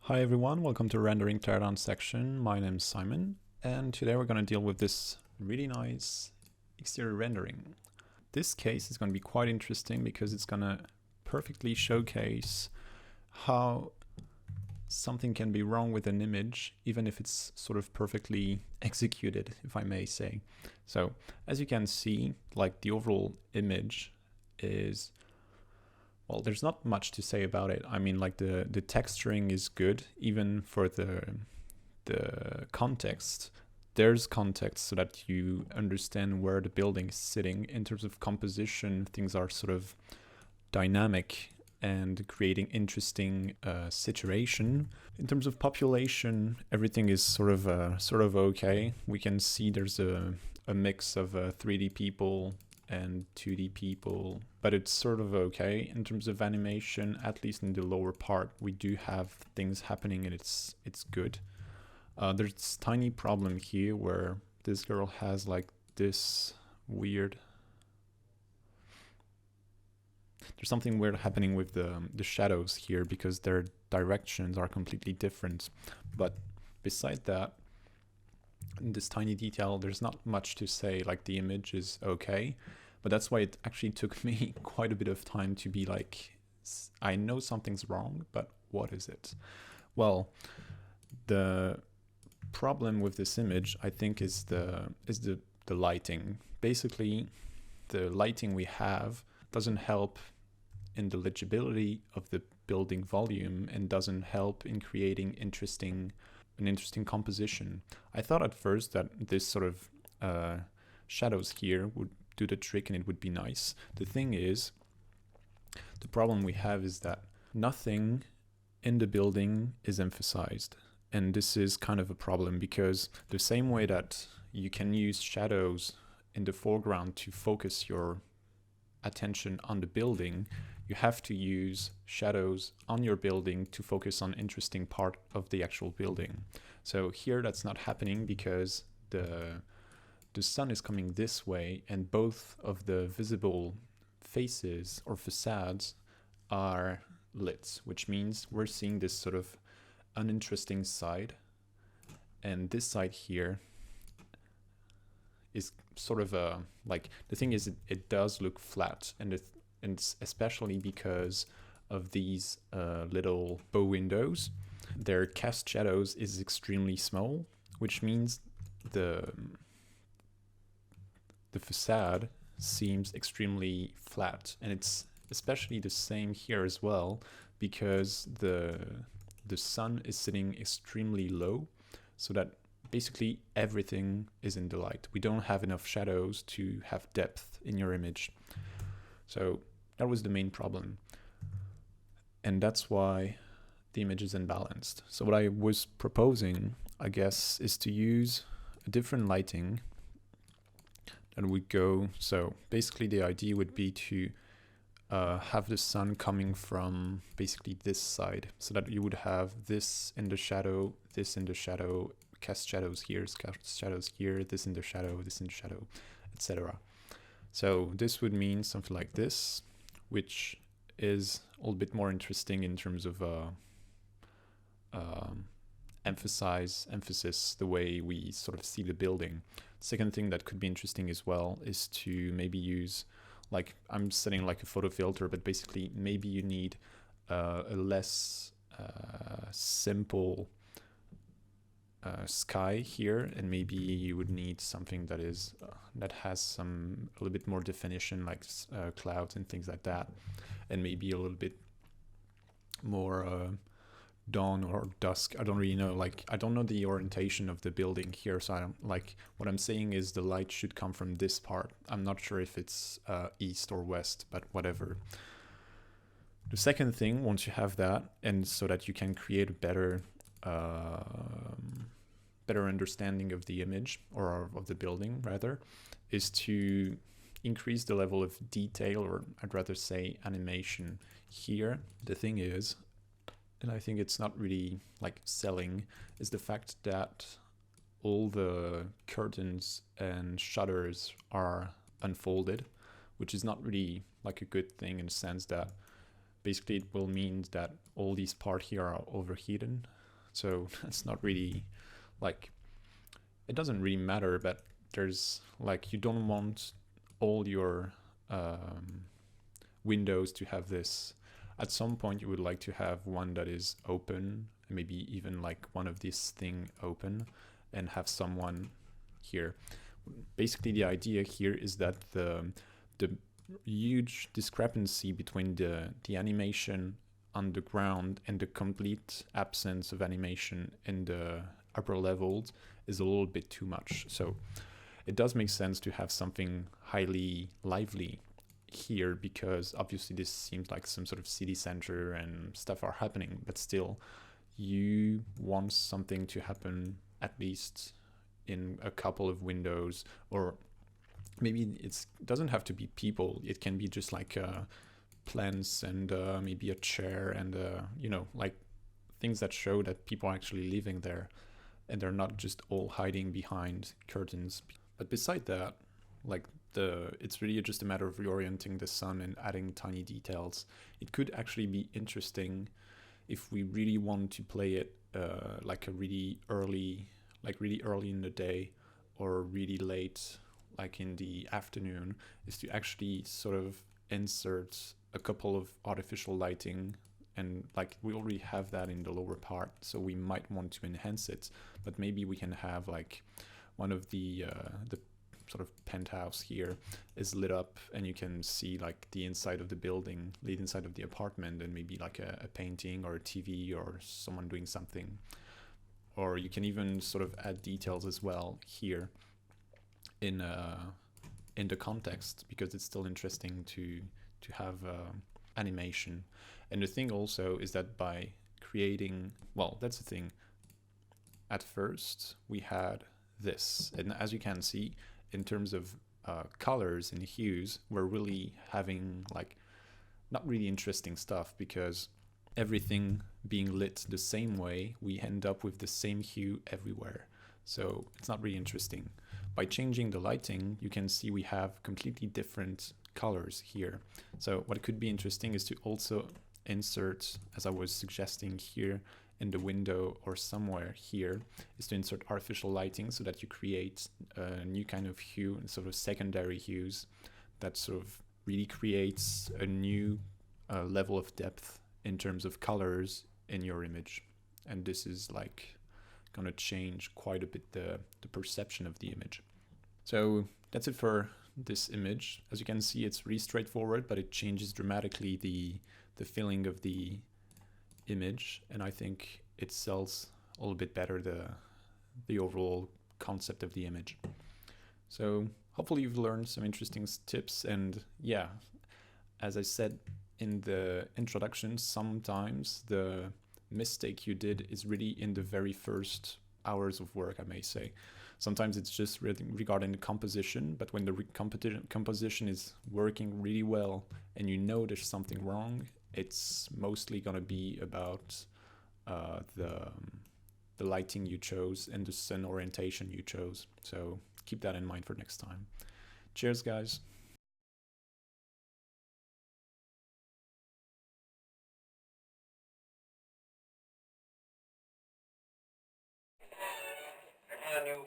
Hi everyone, welcome to Rendering Teardown section. My name is Simon, and today we're going to deal with this really nice exterior rendering. This case is going to be quite interesting because it's going to perfectly showcase how something can be wrong with an image, even if it's sort of perfectly executed, if I may say. So, as you can see, like the overall image is, well, there's not much to say about it. I mean, like the texturing is good, even for the context. There's context so that you understand where the building is sitting. In terms of composition, things are sort of dynamic and creating interesting situation. In terms of population, everything is sort of okay. We can see there's a mix of 3D people and 2D people, but it's sort of okay. In terms of animation, at least in the lower part, we do have things happening and it's good. There's this tiny problem here where this girl has like this weird, there's something weird happening with the shadows here because their directions are completely different. But beside that, this tiny detail, there's not much to say. Like the image is okay, but that's why it actually took me quite a bit of time to be like, I know something's wrong, but what is it? Well, the problem with this image, I think, is the lighting. Basically, the lighting we have doesn't help in the legibility of the building volume and doesn't help in creating an interesting composition. I thought at first that this sort of shadows here would do the trick and it would be nice. The thing is, the problem we have is that nothing in the building is emphasized. And this is kind of a problem because the same way that you can use shadows in the foreground to focus your attention on the building, you have to use shadows on your building to focus on interesting part of the actual building. So here that's not happening because the sun is coming this way and both of the visible faces or facades are lit, which means we're seeing this sort of uninteresting side, and this side here is sort of like, the thing is it does look flat, and it's especially because of these little bow windows. Their cast shadows is extremely small, which means the facade seems extremely flat, and it's especially the same here as well because the sun is sitting extremely low, so that basically everything is in the light. We don't have enough shadows to have depth in your image. So that was the main problem. And that's why the image is imbalanced. So what I was proposing, I guess, is to use a different lighting that would go. So basically the idea would be to have the sun coming from basically this side, so that you would have this in the shadow, this in the shadow, cast shadows here, cast shadows here, this in the shadow, this in the shadow, etc. So this would mean something like this, which is a little bit more interesting in terms of emphasis the way we sort of see the building. Second thing that could be interesting as well is to maybe use, like, I'm setting like a photo filter, but basically maybe you need a less simple sky here, and maybe you would need something that is that has a little bit more definition, like clouds and things like that, and maybe a little bit more dawn or dusk. I don't really know, like I don't know the orientation of the building here, so I don't, like, what I'm saying is the light should come from this part. I'm not sure if it's east or west, but whatever. The second thing, once you have that, and so that you can create a better understanding of the image, or of the building rather, is to increase the level of detail, or I'd rather say animation here. The thing is, and I think it's not really like selling, is the fact that all the curtains and shutters are unfolded, which is not really like a good thing, in the sense that basically it will mean that all these parts here are overheated. So it's not really like, it doesn't really matter, but there's like, you don't want all your windows to have this. At some point you would like to have one that is open, maybe even like one of these thing open, and have someone here. Basically the idea here is that the huge discrepancy between the animation on the ground and the complete absence of animation in the upper levels is a little bit too much. So it does make sense to have something highly lively here, because obviously this seems like some sort of city center and stuff are happening, but still you want something to happen at least in a couple of windows, or maybe it doesn't have to be people, it can be just like plants and maybe a chair and you know, like things that show that people are actually living there and they're not just all hiding behind curtains. But beside that, like it's really just a matter of reorienting the sun and adding tiny details. It could actually be interesting if we really want to play it like really early in the day or really late, like in the afternoon, is to actually sort of insert a couple of artificial lighting. And like we already have that in the lower part, so we might want to enhance it, but maybe we can have like one of the sort of penthouse here is lit up and you can see like the inside of the building, the inside of the apartment, and maybe like a painting or a TV or someone doing something. Or you can even sort of add details as well here in the context, because it's still interesting to have animation. And the thing also is that by creating, well, that's the thing. At first we had this, and as you can see, in terms of colors and hues, we're really having like not really interesting stuff, because everything being lit the same way, we end up with the same hue everywhere. So it's not really interesting. By changing the lighting, you can see we have completely different colors here. So what could be interesting is to also insert, as I was suggesting here in the window or somewhere here, is to insert artificial lighting so that you create a new kind of hue and sort of secondary hues that sort of really creates a new level of depth in terms of colors in your image. And this is like gonna change quite a bit the perception of the image. So that's it for this image. As you can see, it's really straightforward, but it changes dramatically the feeling of the image, and I think it sells a little bit better the overall concept of the image. So hopefully you've learned some interesting tips, and yeah, as I said in the introduction, sometimes the mistake you did is really in the very first hours of work, I may say. Sometimes it's just regarding the composition, but when the composition is working really well and you know there's something wrong, it's mostly going to be about the lighting you chose and the sun orientation you chose. So keep that in mind for next time. Cheers, guys. And you